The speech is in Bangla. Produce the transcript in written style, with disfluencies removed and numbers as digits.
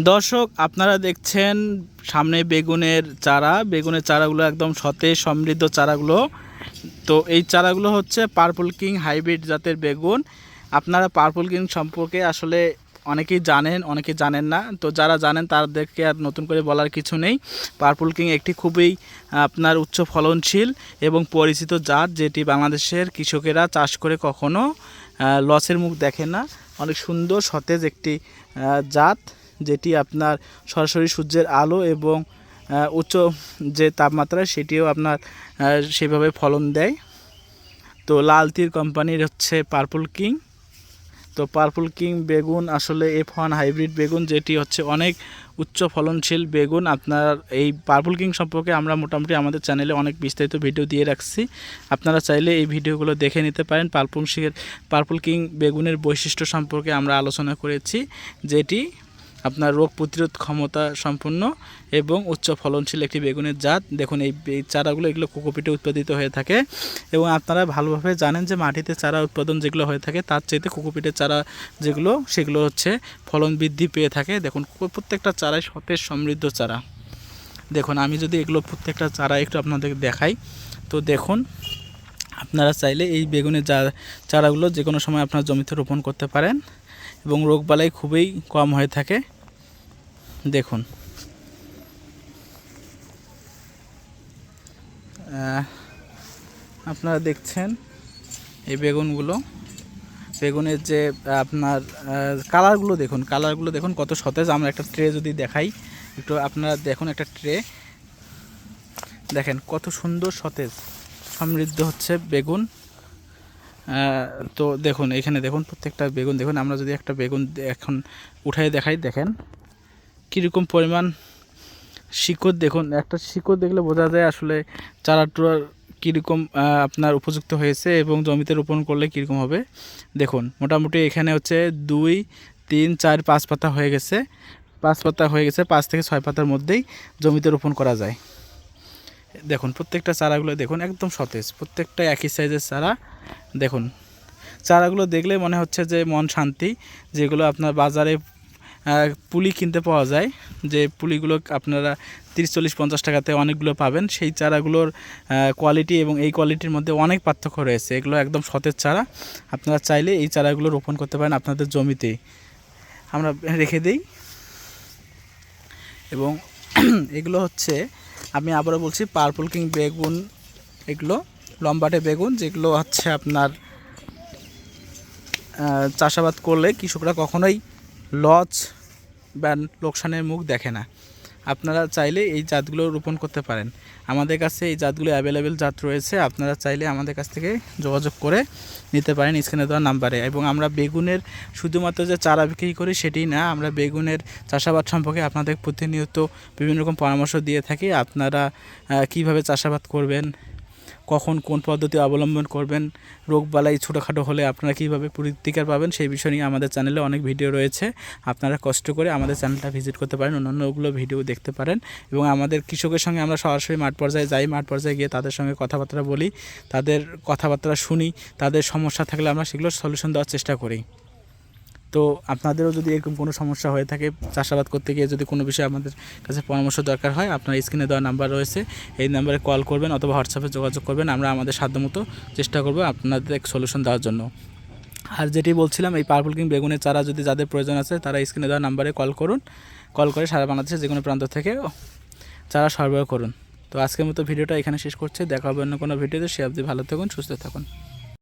দর্শক, আপনারা দেখছেন সামনে বেগুনের চারাগুলো একদম সতেজ সমৃদ্ধ চারাগুলো। তো এই চারাগুলো হচ্ছে পার্পল কিং হাইব্রিড জাতের বেগুন। আপনারা পার্পল কিং সম্পর্কে আসলে অনেকেই জানেন, অনেকে জানেন না। তো যারা জানেন তাদেরকে আর নতুন করে বলার কিছু নেই। পার্পল কিং একটি খুবই আপনার উচ্চ ফলনশীল এবং পরিচিত জাত, যেটি বাংলাদেশের কৃষকেরা চাষ করে কখনো লসের মুখ দেখে না। অনেক সুন্দর সতেজ একটি জাত, যেটি আপনার সরাসরি সূর্যের আলো এবং উচ্চ যে তাপমাত্রা সেটিও আপনার সেভাবে ফলন দেয়। তো লাল তীর কোম্পানির হচ্ছে পার্পল কিং। তো পার্পল কিং বেগুন আসলে F1 হাইব্রিড বেগুন, যেটি হচ্ছে অনেক উচ্চ ফলনশীল বেগুন। আপনার এই পার্পল কিং সম্পর্কে আমরা মোটামুটি আমাদের চ্যানেলে অনেক বিস্তারিত ভিডিও দিয়ে রাখছি, আপনারা চাইলে এই ভিডিওগুলো দেখে নিতে পারেন। পার্পল কিং বেগুনের বৈশিষ্ট্য সম্পর্কে আমরা আলোচনা করেছি, যেটি আপনার রোগ প্রতিরোধ ক্ষমতা সম্পন্ন এবং উচ্চ ফলনশীল একটি বেগুনের জাত। দেখুন এই চারাগুলো এগুলো কোকোপিটে উৎপাদিত হয়ে থাকে এবং আপনারা ভালোভাবে জানেন যে মাটিতে চারা উৎপাদন যেগুলো হয়ে থাকে তার চাইতে কোকোপিটের চারা সেগুলো হচ্ছে ফলন বৃদ্ধি পেয়ে থাকে। দেখুন প্রত্যেকটা চারাই সতেজ সমৃদ্ধ চারা। দেখুন আমি যদি এগুলো প্রত্যেকটা চারা একটু আপনাদের দেখাই, তো দেখুন আপনারা চাইলে এই বেগুনের চারাগুলো যে কোনো সময় আপনার জমিতে রোপণ করতে পারেন এবং রোগবালাই খুবই কম হয়ে থাকে। দেখুন আপনারা দেখছেন এই বেগুনের যে আপনার কালারগুলো দেখুন কত সতেজ। আমরা একটা ট্রে যদি দেখাই একটু, আপনারা দেখুন একটা ট্রে দেখেন কত সুন্দর সতেজ সমৃদ্ধ হচ্ছে বেগুন। তো দেখুন এখানে দেখুন প্রত্যেকটা বেগুন দেখুন। আমরা যদি একটা বেগুন এখন উঠাই দেখাই, দেখেন কীরকম পরিমাণ শিকড়। দেখুন একটা শিকড় দেখলে বোঝা যায় আসলে চারাটার কীরকম আপনার উপযুক্ত হয়েছে এবং জমিতে রোপণ করলে কীরকম হবে। দেখুন মোটামুটি এখানে হচ্ছে 2, 3, 4, 5 পাতা হয়ে গেছে। 5 পাতা হয়ে গেছে, 5 থেকে 6 পাতার মধ্যেই জমিতে রোপণ করা যায়। দেখুন প্রত্যেকটা চারাগুলো দেখুন একদম সতেজ, প্রত্যেকটা একই সাইজের চারা। দেখুন চারাগুলো দেখলে মনে হচ্ছে যে মন শান্তি। যেগুলো আপনার বাজারে পুলি কিনতে পাওয়া যায়, যে পুলিগুলো আপনারা 30, 40, 50 টাকাতে অনেকগুলো পাবেন, সেই চারাগুলোর কোয়ালিটি এবং এই কোয়ালিটির মধ্যে অনেক পার্থক্য রয়েছে। এগুলো একদম সতেজ চারা, আপনারা চাইলে এই চারাগুলো রোপণ করতে পারেন আপনাদের জমিতেই। আমরা রেখে দিই এবং এগুলো হচ্ছে, আমি আবারও বলছি, পার্পল কিং বেগুন। এগুলো লম্বাটে বেগুন, যেগুলো হচ্ছে আপনার চাষাবাদ করলে কৃষকরা কখনোই লস বা লোকসানের মুখ দেখে না। আপনারা চাইলে এই জাতগুলো রোপণ করতে পারেন। আমাদের কাছে এই জাতগুলো অ্যাভেলেবেল জাত রয়েছে, আপনারা চাইলে আমাদের কাছ থেকে যোগাযোগ করে নিতে পারেন স্ক্রিনে দেওয়া নাম্বারে। এবং আমরা বেগুনের শুধুমাত্র যে চারা বিক্রি করি সেটি না, আমরা বেগুনের চাষাবাদ সম্পর্কে আপনাদের প্রতিনিয়ত বিভিন্ন রকম পরামর্শ দিয়ে থাকি। আপনারা কিভাবে চাষাবাদ করবেন, কখন কোন পদ্ধতি অবলম্বন করবেন, রোগবালাই ছোটোখাটো হলে আপনারা কীভাবে প্রতিকার পাবেন, সেই বিষয় নিয়ে আমাদের চ্যানেলে অনেক ভিডিও রয়েছে। আপনারা কষ্ট করে আমাদের চ্যানেলটা ভিজিট করতে পারেন, অন্যান্যগুলো ভিডিও দেখতে পারেন। এবং আমাদের কৃষকের সঙ্গে আমরা সরাসরি মাঠ পর্যায়ে যাই, মাঠ পর্যায়ে গিয়ে তাদের সঙ্গে কথাবার্তা বলি, তাদের কথাবার্তা শুনি, তাদের সমস্যা থাকলে আমরা সেগুলোর সলিউশন দেওয়ার চেষ্টা করি। তো আপনাদেরও যদি এরকম কোনো সমস্যা হয়ে থাকে, চাষাবাদ করতে গিয়ে যদি কোনো বিষয়ে আমাদের কাছে পরামর্শ দরকার হয়, আপনার স্ক্রিনে দেওয়া নাম্বার রয়েছে, এই নাম্বারে কল করবেন অথবা হোয়াটসঅ্যাপে যোগাযোগ করবেন। আমরা আমাদের সাধ্যমতো চেষ্টা করব আপনাদের এক সলিউশন দেওয়ার জন্য। আর যেটি বলছিলাম, এই পার্পল কিং বেগুনের চারা যদি যাদের প্রয়োজন আছে তারা স্ক্রিনে দেওয়া নাম্বারে কল করুন। কল করে সারা বাংলাদেশের যে কোনো প্রান্ত থেকে চারা সরবরাহ করুন। তো আজকের মতো ভিডিওটা এখানে শেষ করছি। দেখা হবে অন্য কোনো ভিডিওতে। সে অবধি ভালো থাকুন, সুস্থ থাকুন।